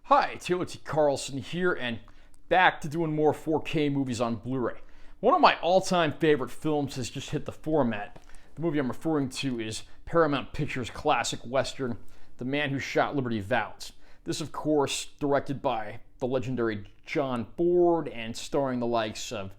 Hi, Taylor T. Carlson here, and back to doing more 4K movies on Blu-ray. One of my all-time favorite films has just hit the format. The movie I'm referring to is Paramount Pictures' classic western, The Man Who Shot Liberty Valance. This, of course, directed by the legendary John Ford and starring the likes of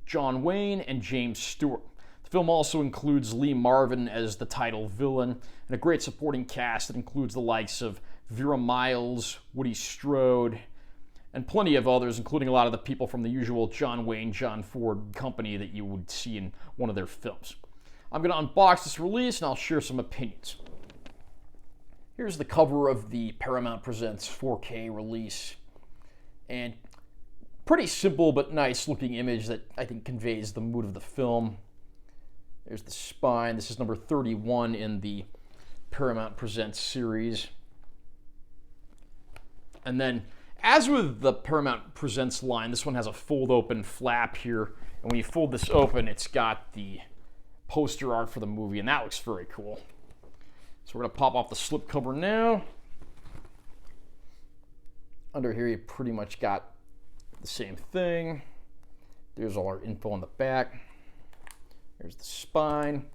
John Wayne and James Stewart. The film also includes Lee Marvin as the title villain, and a great supporting cast that includes the likes of Vera Miles, Woody Strode, and plenty of others, including a lot of the people from the usual John Wayne, John Ford company that you would see in one of their films. I'm going to unbox this release and I'll share some opinions. Here's the cover of the Paramount Presents 4K release, and pretty simple but nice looking image that I think conveys the mood of the film. There's the spine. This is number 31 in the Paramount Presents series. And then, as with the Paramount Presents line, this one has a fold-open flap here. And when you fold this open, it's got the poster art for the movie, and that looks very cool. So we're going to pop off the slipcover now. Under here, you pretty much got the same thing. There's all our info on the back. There's the spine.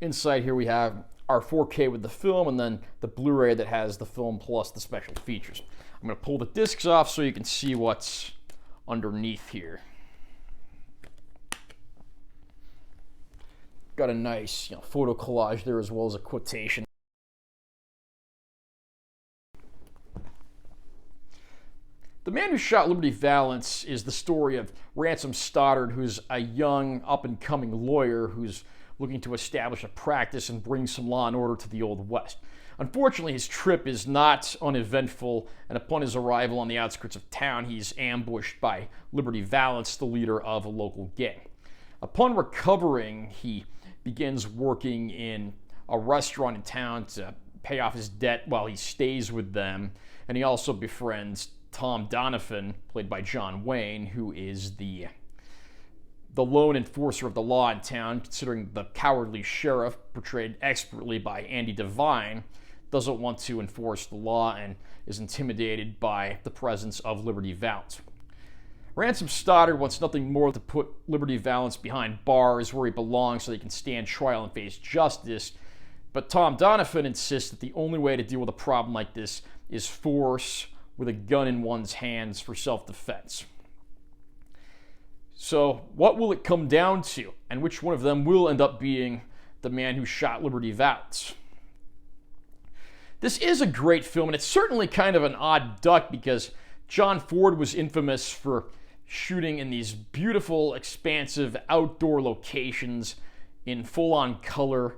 Inside here we have our 4K with the film, and then the Blu-ray that has the film plus the special features. I'm going to pull the discs off so you can see what's underneath here. Got a nice photo collage there as well as a quotation. The Man Who Shot Liberty Valance is the story of Ransom Stoddard, who's a young, up-and-coming lawyer who's looking to establish a practice and bring some law and order to the Old West. Unfortunately, his trip is not uneventful, and upon his arrival on the outskirts of town, he's ambushed by Liberty Valance, the leader of a local gang. Upon recovering, he begins working in a restaurant in town to pay off his debt while he stays with them, and he also befriends Tom Donovan, played by John Wayne, who is the lone enforcer of the law in town, considering the cowardly sheriff, portrayed expertly by Andy Devine, doesn't want to enforce the law and is intimidated by the presence of Liberty Valance. Ransom Stoddard wants nothing more than to put Liberty Valance behind bars where he belongs so he can stand trial and face justice, but Tom Donovan insists that the only way to deal with a problem like this is force with a gun in one's hands for self-defense. So, what will it come down to, and which one of them will end up being the man who shot Liberty Valance? This is a great film, and it's certainly kind of an odd duck because John Ford was infamous for shooting in these beautiful, expansive outdoor locations in full-on color.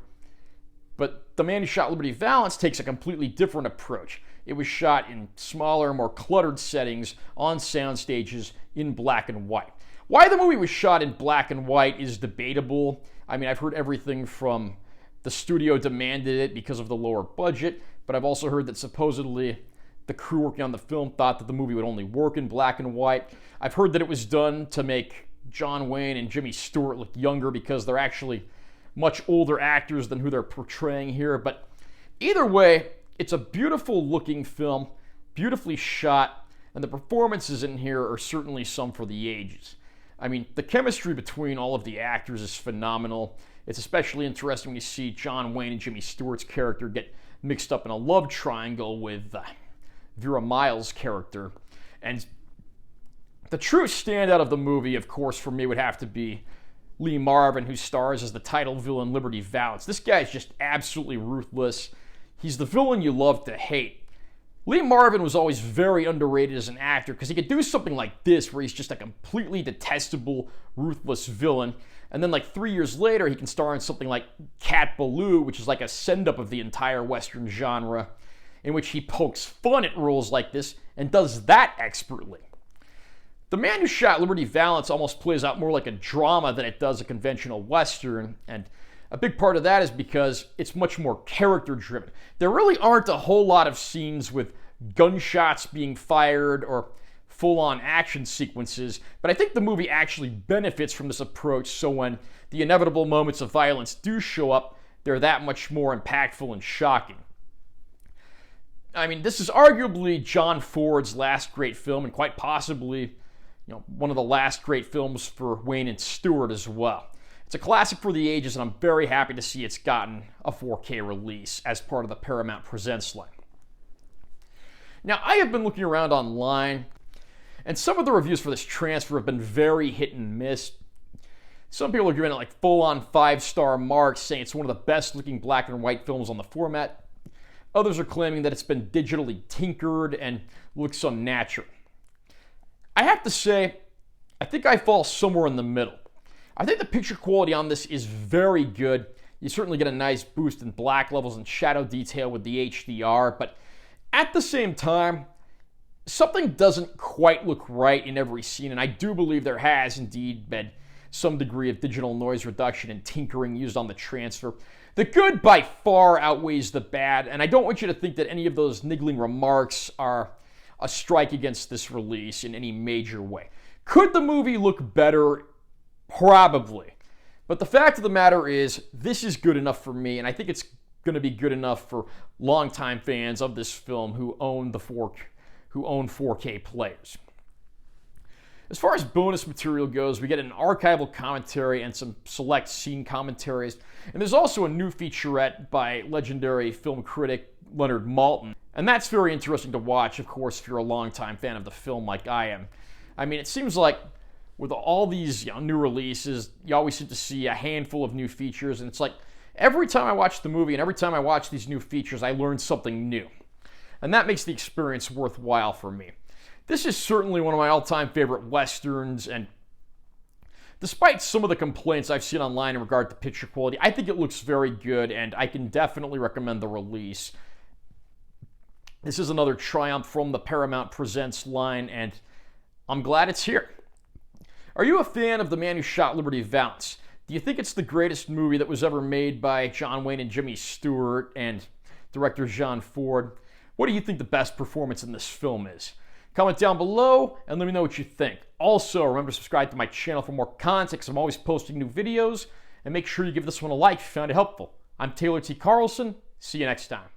But The Man Who Shot Liberty Valance takes a completely different approach. It was shot in smaller, more cluttered settings on sound stages in black and white. Why the movie was shot in black and white is debatable. I mean, I've heard everything from the studio demanded it because of the lower budget, but I've also heard that supposedly the crew working on the film thought that the movie would only work in black and white. I've heard that it was done to make John Wayne and Jimmy Stewart look younger because they're actually much older actors than who they're portraying here. But either way, it's a beautiful looking film, beautifully shot, and the performances in here are certainly some for the ages. I mean, the chemistry between all of the actors is phenomenal. It's especially interesting when you see John Wayne and Jimmy Stewart's character get mixed up in a love triangle with Vera Miles' character. And the true standout of the movie, of course, for me would have to be Lee Marvin, who stars as the title villain Liberty Valance. This guy is just absolutely ruthless. He's the villain you love to hate. Lee Marvin was always very underrated as an actor because he could do something like this where he's just a completely detestable, ruthless villain. And then like 3 years later, he can star in something like Cat Ballou, which is like a send-up of the entire Western genre, in which he pokes fun at roles like this and does that expertly. The Man Who Shot Liberty Valance almost plays out more like a drama than it does a conventional Western, and a big part of that is because it's much more character-driven. There really aren't a whole lot of scenes with gunshots being fired or full-on action sequences, but I think the movie actually benefits from this approach, so when the inevitable moments of violence do show up, they're that much more impactful and shocking. I mean, this is arguably John Ford's last great film, and quite possibly, one of the last great films for Wayne and Stewart as well. It's a classic for the ages, and I'm very happy to see it's gotten a 4K release as part of the Paramount Presents line. Now, I have been looking around online, and some of the reviews for this transfer have been very hit and miss. Some people are giving it like full-on 5-star marks, saying it's one of the best-looking black and white films on the format. Others are claiming that it's been digitally tinkered and looks unnatural. I have to say, I think I fall somewhere in the middle. I think the picture quality on this is very good. You certainly get a nice boost in black levels and shadow detail with the HDR, but at the same time, something doesn't quite look right in every scene, and I do believe there has indeed been some degree of digital noise reduction and tinkering used on the transfer. The good by far outweighs the bad, and I don't want you to think that any of those niggling remarks are a strike against this release in any major way. Could the movie look better? Probably. But the fact of the matter is, this is good enough for me, and I think it's going to be good enough for longtime fans of this film who own 4K players. As far as bonus material goes, we get an archival commentary and some select scene commentaries. And there's also a new featurette by legendary film critic Leonard Maltin. And that's very interesting to watch, of course, if you're a longtime fan of the film like I am. I mean, it seems like with all these new releases, you always seem to see a handful of new features. And it's like every time I watch the movie and every time I watch these new features, I learn something new. And that makes the experience worthwhile for me. This is certainly one of my all-time favorite Westerns, and despite some of the complaints I've seen online in regard to picture quality, I think it looks very good, and I can definitely recommend the release. This is another triumph from the Paramount Presents line, and I'm glad it's here. Are you a fan of The Man Who Shot Liberty Valance? Do you think it's the greatest movie that was ever made by John Wayne and Jimmy Stewart and director John Ford? What do you think the best performance in this film is? Comment down below and let me know what you think. Also, remember to subscribe to my channel for more content because I'm always posting new videos. And make sure you give this one a like if you found it helpful. I'm Taylor T. Carlson. See you next time.